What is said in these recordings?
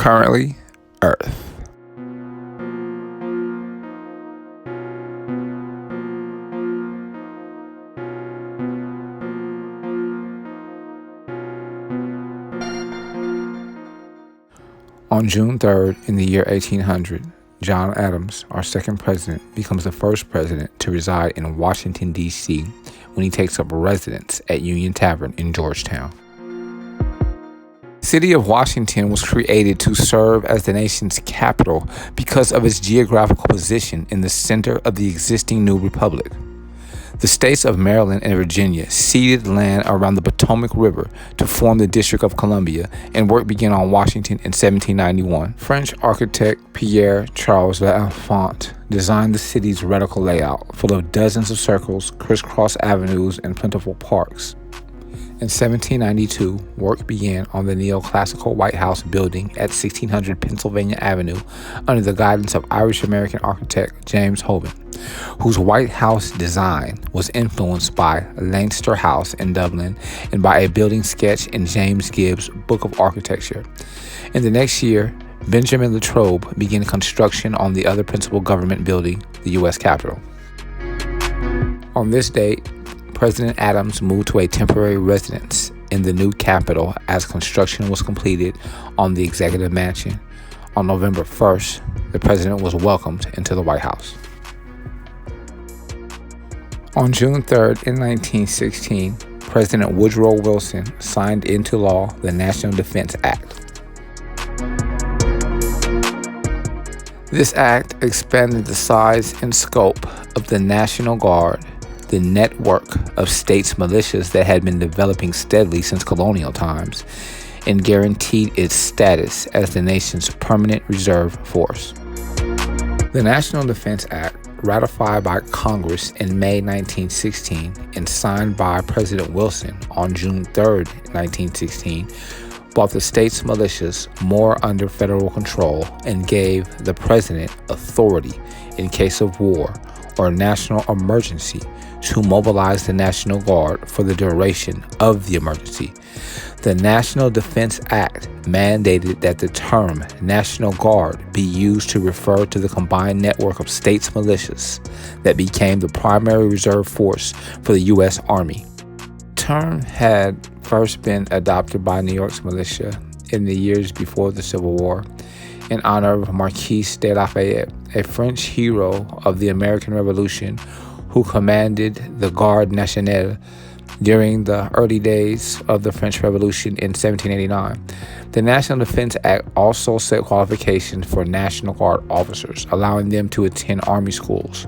Currently, Earth. On June 3rd, in the year 1800, John Adams, our second president, becomes the first president to reside in Washington, D.C. when he takes up residence at Union Tavern in Georgetown. The city of Washington was created to serve as the nation's capital because of its geographical position in the center of the existing new republic. The states of Maryland and Virginia ceded land around the Potomac River to form the District of Columbia, and work began on Washington in 1791. French architect Pierre-Charles L'Enfant designed the city's radical layout, full of dozens of circles, crisscross avenues, and plentiful parks. In 1792, work began on the neoclassical White House building at 1600 Pennsylvania Avenue under the guidance of Irish-American architect James Hoban, whose White House design was influenced by Leinster House in Dublin and by a building sketch in James Gibbs' Book of Architecture. In the next year, Benjamin Latrobe began construction on the other principal government building, the U.S. Capitol. On this date, President Adams moved to a temporary residence in the new Capitol as construction was completed on the Executive Mansion. On November 1st, the president was welcomed into the White House. On June 3rd, in 1916, President Woodrow Wilson signed into law the National Defense Act. This act expanded the size and scope of the National Guard, the network of states' militias that had been developing steadily since colonial times, and guaranteed its status as the nation's permanent reserve force. The National Defense Act, ratified by Congress in May 1916 and signed by President Wilson on June 3, 1916, brought the states' militias more under federal control and gave the president authority in case of war or national emergency to mobilize the National Guard for the duration of the emergency. The National Defense Act mandated that the term National Guard be used to refer to the combined network of states' militias that became the primary reserve force for the U.S. Army. The term had first been adopted by New York's militia in the years before the Civil War in honor of Marquis de Lafayette, a French hero of the American Revolution who commanded the Garde Nationale during the early days of the French Revolution in 1789. The National Defense Act also set qualifications for National Guard officers, allowing them to attend Army schools.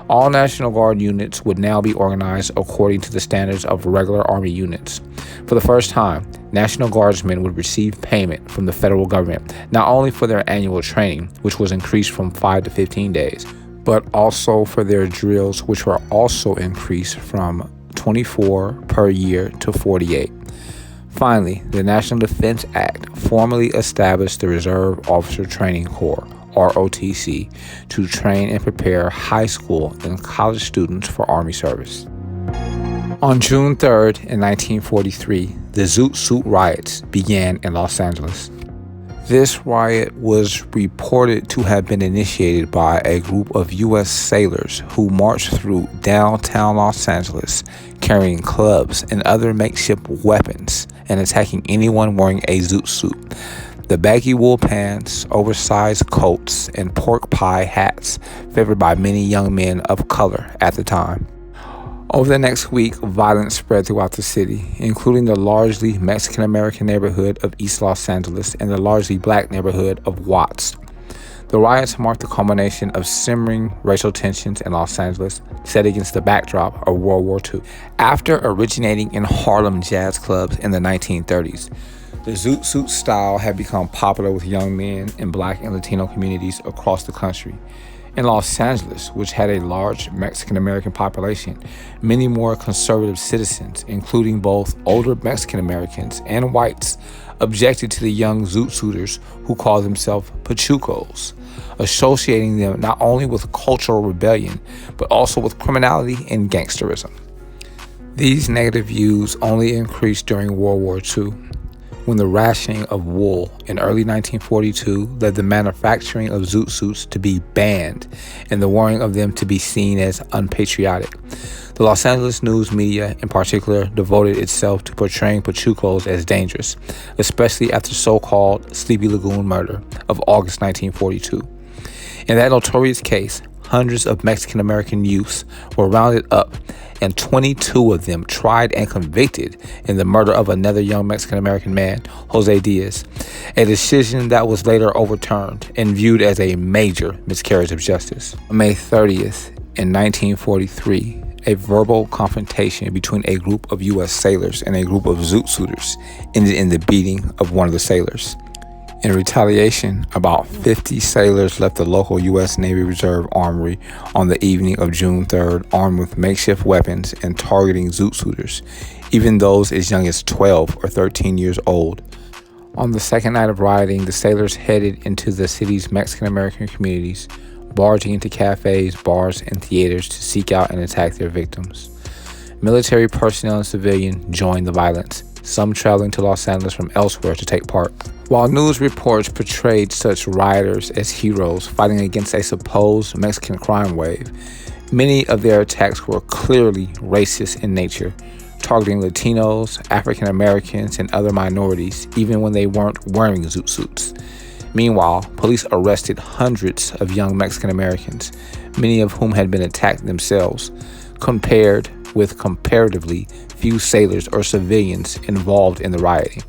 All National Guard units would now be organized according to the standards of regular Army units. For the first time, National Guardsmen would receive payment from the federal government, not only for their annual training, which was increased from 5 to 15 days, but also for their drills, which were also increased from 24 per year to 48. Finally, the National Defense Act formally established the Reserve Officer Training Corps, ROTC, to train and prepare high school and college students for Army service. On June 3rd, in 1943, the Zoot Suit riots began in Los Angeles. This riot was reported to have been initiated by a group of U.S. sailors who marched through downtown Los Angeles carrying clubs and other makeshift weapons and attacking anyone wearing a zoot suit. The baggy wool pants, oversized coats, and pork pie hats favored by many young men of color at the time. Over the next week, violence spread throughout the city, including the largely Mexican-American neighborhood of East Los Angeles and the largely black neighborhood of Watts. The riots marked the culmination of simmering racial tensions in Los Angeles, set against the backdrop of World War II. After originating in Harlem jazz clubs in the 1930s, the zoot suit style had become popular with young men in black and Latino communities across the country. In Los Angeles, which had a large Mexican-American population, many more conservative citizens, including both older Mexican-Americans and whites, objected to the young zoot suiters who called themselves Pachucos, associating them not only with cultural rebellion, but also with criminality and gangsterism. These negative views only increased during World War II. when the rationing of wool in early 1942 led the manufacturing of zoot suits to be banned and the wearing of them to be seen as unpatriotic. The Los Angeles news media, in particular, devoted itself to portraying Pachucos as dangerous, especially after the so-called Sleepy Lagoon murder of August 1942. In that notorious case, hundreds of Mexican-American youths were rounded up, and 22 of them tried and convicted in the murder of another young Mexican-American man, Jose Diaz, a decision that was later overturned and viewed as a major miscarriage of justice. On May 30th, in 1943, a verbal confrontation between a group of U.S. sailors and a group of zoot suiters ended in the beating of one of the sailors. In retaliation, about 50 sailors left the local U.S. Navy Reserve Armory on the evening of June 3rd, armed with makeshift weapons and targeting zoot suiters, even those as young as 12 or 13 years old. On the second night of rioting, the sailors headed into the city's Mexican-American communities, barging into cafes, bars, and theaters to seek out and attack their victims. Military personnel and civilians joined the violence, some traveling to Los Angeles from elsewhere to take part. While news reports portrayed such rioters as heroes fighting against a supposed Mexican crime wave, many of their attacks were clearly racist in nature, targeting Latinos, African Americans, and other minorities, even when they weren't wearing zoot suits. Meanwhile, police arrested hundreds of young Mexican Americans, many of whom had been attacked themselves, compared with comparatively few sailors or civilians involved in the rioting.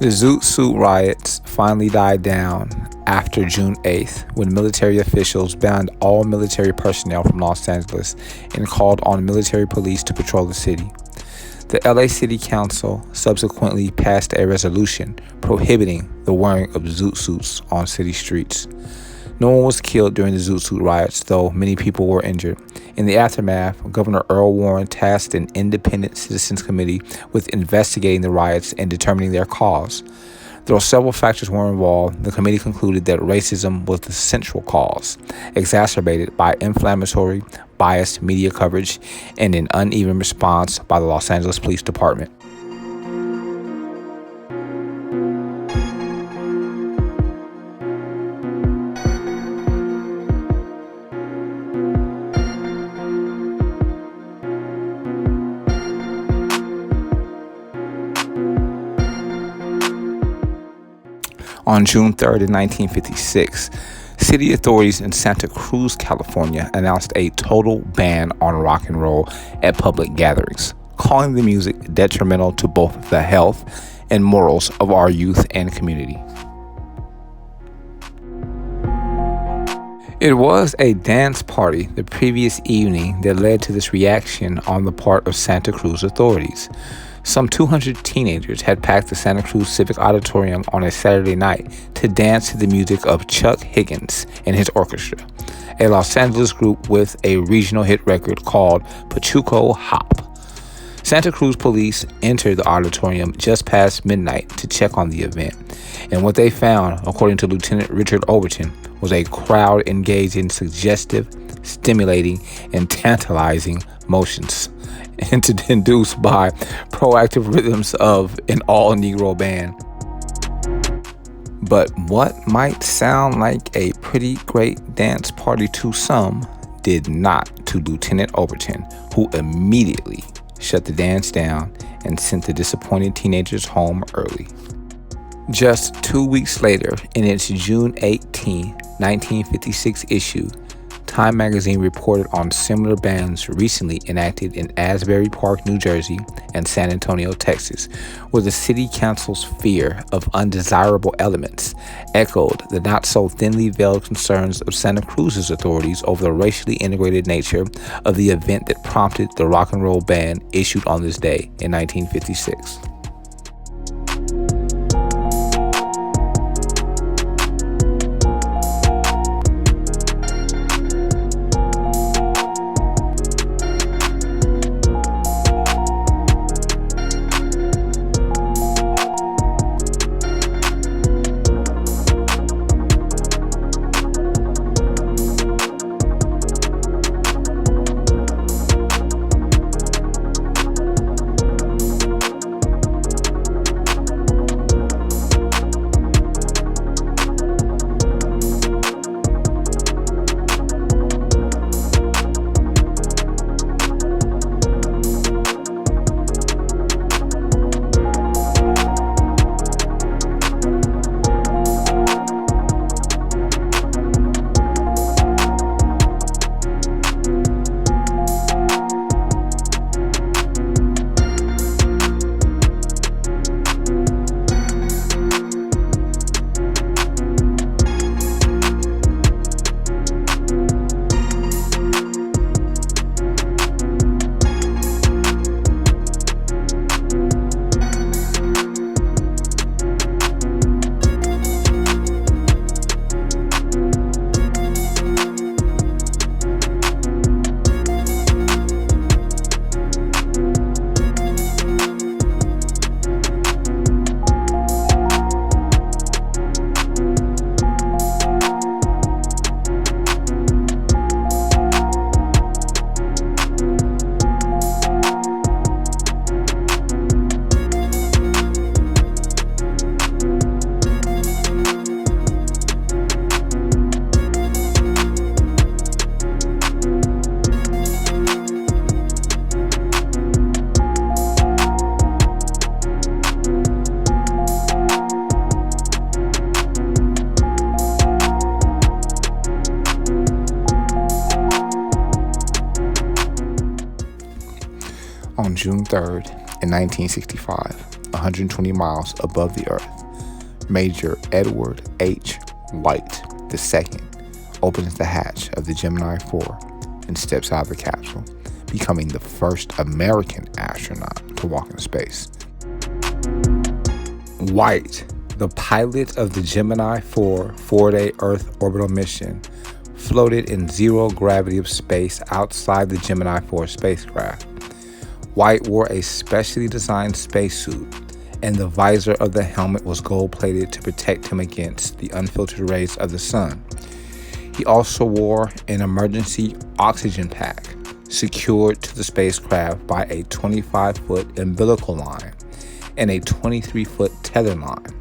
The Zoot Suit riots finally died down after June 8th, when military officials banned all military personnel from Los Angeles and called on military police to patrol the city. The LA City Council subsequently passed a resolution prohibiting the wearing of zoot suits on city streets. No one was killed during the Zoot Suit riots, though many people were injured. In the aftermath, Governor Earl Warren tasked an independent citizens committee with investigating the riots and determining their cause. Though several factors were involved, the committee concluded that racism was the central cause, exacerbated by inflammatory, biased media coverage and an uneven response by the Los Angeles Police Department. On June 3rd, in 1956, city authorities in Santa Cruz, California, announced a total ban on rock and roll at public gatherings, calling the music detrimental to both the health and morals of our youth and community. It was a dance party the previous evening that led to this reaction on the part of Santa Cruz authorities. Some 200 teenagers had packed the Santa Cruz Civic Auditorium on a Saturday night to dance to the music of Chuck Higgins and his orchestra, a Los Angeles group with a regional hit record called Pachuco Hop. Santa Cruz police entered the auditorium just past midnight to check on the event, and what they found, according to Lieutenant Richard Overton, was a crowd engaged in suggestive, stimulating, and tantalizing motions induced by proactive rhythms of an all-Negro band. But what might sound like a pretty great dance party to some did not to Lieutenant Overton, who immediately shut the dance down and sent the disappointed teenagers home early. Just 2 weeks later, in its June 18, 1956 issue, Time magazine reported on similar bans recently enacted in Asbury Park, New Jersey, and San Antonio, Texas, where the city council's fear of undesirable elements echoed the not so thinly veiled concerns of Santa Cruz's authorities over the racially integrated nature of the event that prompted the rock and roll ban issued on this day in 1956. June 3rd, in 1965, 120 miles above the Earth, Major Edward H. White II opens the hatch of the Gemini 4 and steps out of the capsule, becoming the first American astronaut to walk in space. White, the pilot of the Gemini 4 four-day Earth orbital mission, floated in zero gravity of space outside the Gemini 4 spacecraft. White wore a specially designed spacesuit, and the visor of the helmet was gold-plated to protect him against the unfiltered rays of the sun. He also wore an emergency oxygen pack secured to the spacecraft by a 25-foot umbilical line and a 23-foot tether line.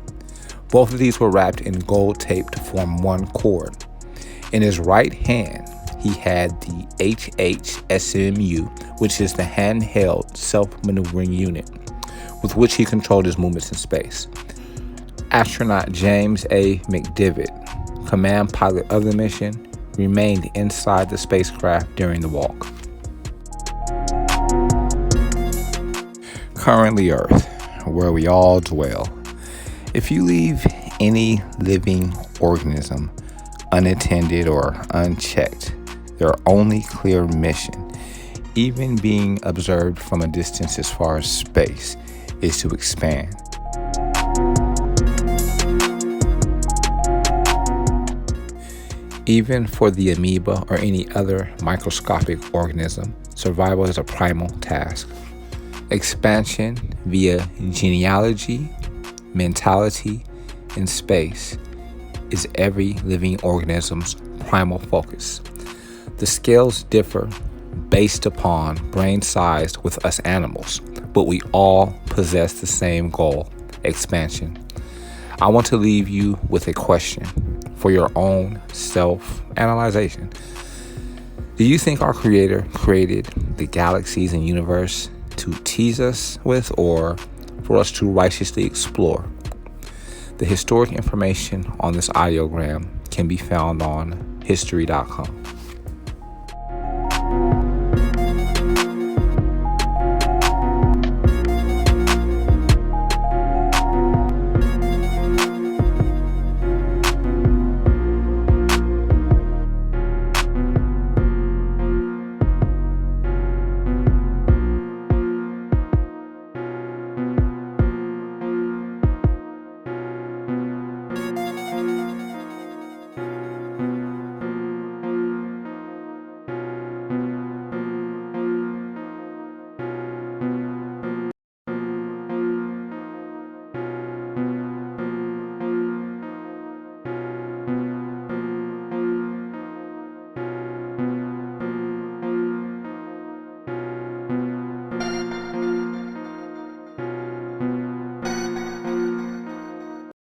Both of these were wrapped in gold tape to form one cord. In his right hand, he had the HHSMU, which is the handheld self-maneuvering unit, with which he controlled his movements in space. Astronaut James A. McDivitt, command pilot of the mission, remained inside the spacecraft during the walk. Currently Earth, where we all dwell. If you leave any living organism unattended or unchecked, their only clear mission, even being observed from a distance as far as space, is to expand. Even for the amoeba or any other microscopic organism, survival is a primal task. Expansion via genealogy, mentality, and space is every living organism's primal focus. The scales differ based upon brain size with us animals, but we all possess the same goal: expansion. I want to leave you with a question for your own self-analyzation. Do you think our Creator created the galaxies and universe to tease us with, or for us to righteously explore? The historic information on this audiogram can be found on history.com.